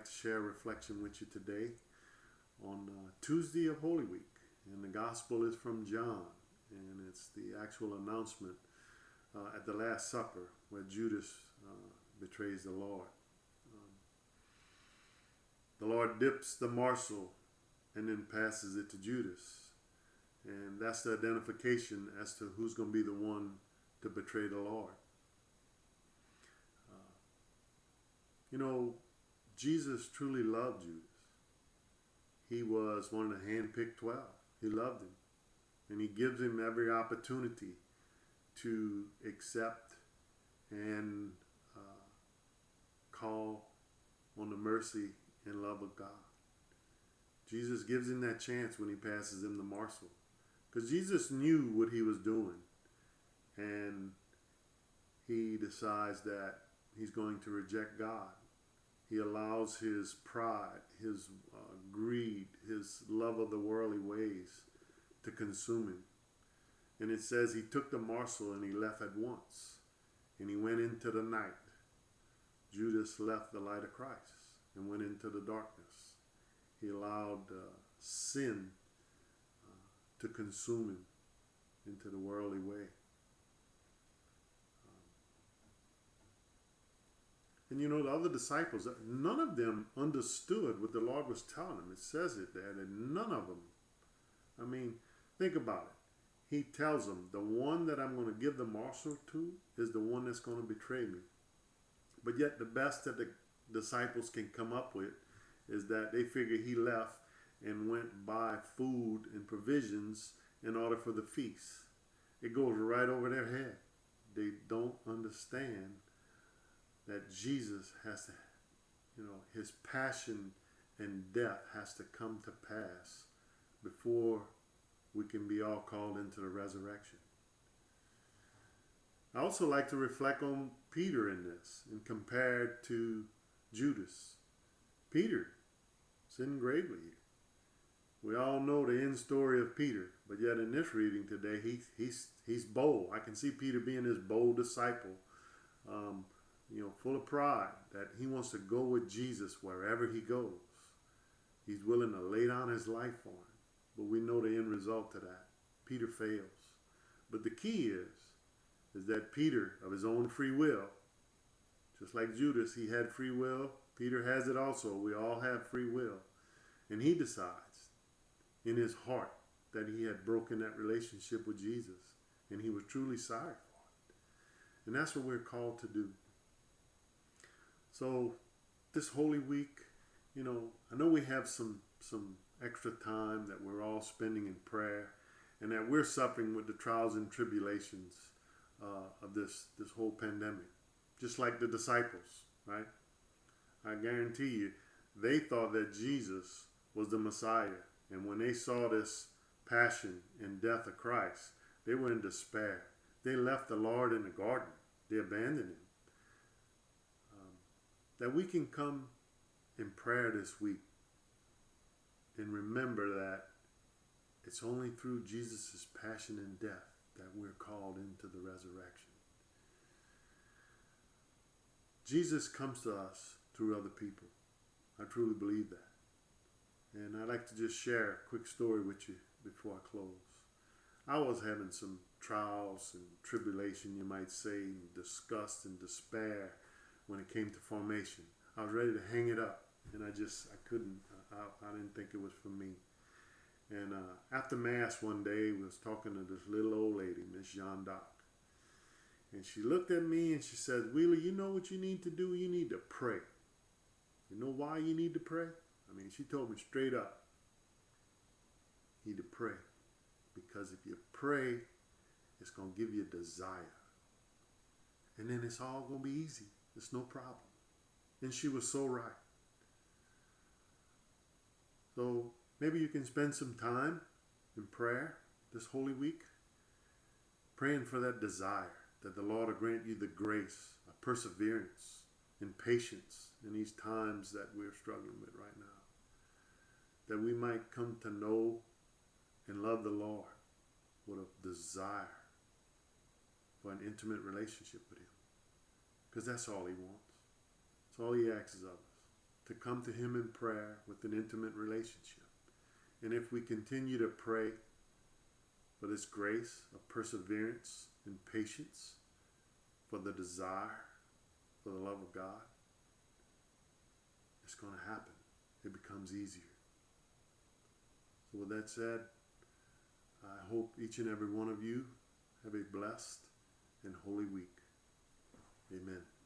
like to share a reflection with you today on Tuesday of Holy Week. And the gospel is from John, and it's the actual announcement at the Last Supper where Judas betrays the Lord. The Lord dips the morsel and then passes it to Judas. And that's the identification as to who's going to be the one to betray the Lord. Jesus truly loved Judas. He was one of the hand-picked 12. He loved him. And he gives him every opportunity to accept and call on the mercy and love of God. Jesus gives him that chance when he passes him the morsel. Because Jesus knew what he was doing. And he decides that he's going to reject God. He allows his pride, his greed, his love of the worldly ways to consume him. And it says he took the morsel and he left at once. And he went into the night. Judas left the light of Christ and went into the darkness. He allowed sin to consume him into the worldly way. And the other disciples, none of them understood what the Lord was telling them. It says it there, that none of them. Think about it. He tells them, the one that I'm going to give the morsel to is the one that's going to betray me. But yet the best that the disciples can come up with is that they figure he left and went buy food and provisions in order for the feast. It goes right over their head. They don't understand that Jesus has to, his passion and death has to come to pass before we can be all called into the resurrection. I also like to reflect on Peter in this and compare it to Judas. Peter sinned gravely. We all know the end story of Peter, but yet in this reading today, he's bold. I can see Peter being this bold disciple, full of pride, that he wants to go with Jesus wherever he goes. He's willing to lay down his life for him. But we know the end result to that. Peter fails. But the key is that Peter, of his own free will, just like Judas, he had free will. Peter has it also. We all have free will. And he decides in his heart that he had broken that relationship with Jesus. And he was truly sorry for it. And that's what we're called to do. So this Holy Week, I know we have some extra time that we're all spending in prayer, and that we're suffering with the trials and tribulations of this whole pandemic, just like the disciples, right? I guarantee you, they thought that Jesus was the Messiah, and when they saw this passion and death of Christ, they were in despair. They left the Lord in the garden. They abandoned him. That we can come in prayer this week and remember that it's only through Jesus' passion and death that we're called into the resurrection. Jesus comes to us through other people. I truly believe that. And I'd like to just share a quick story with you before I close. I was having some trials and tribulation, you might say, and disgust and despair when it came to formation. I was ready to hang it up, and I couldn't. I didn't think it was for me. And after Mass one day, we was talking to this little old lady, Miss Jean Doc. And she looked at me and she said, Wheeler, you know what you need to do? You need to pray. You know why you need to pray? She told me straight up, you need to pray. Because if you pray, it's going to give you a desire. And then it's all going to be easy. It's no problem. And she was so right. So maybe you can spend some time in prayer this Holy Week, praying for that desire, that the Lord will grant you the grace of perseverance and patience in these times that we're struggling with right now. That we might come to know and love the Lord with a desire for an intimate relationship with him. Because that's all he wants. That's all he asks of us. to come to Him in prayer with an intimate relationship. And if we continue to pray for this grace of perseverance and patience, for the desire, for the love of God, it's going to happen. It becomes easier. So with that said, I hope each and every one of you have a blessed and holy week. Amen.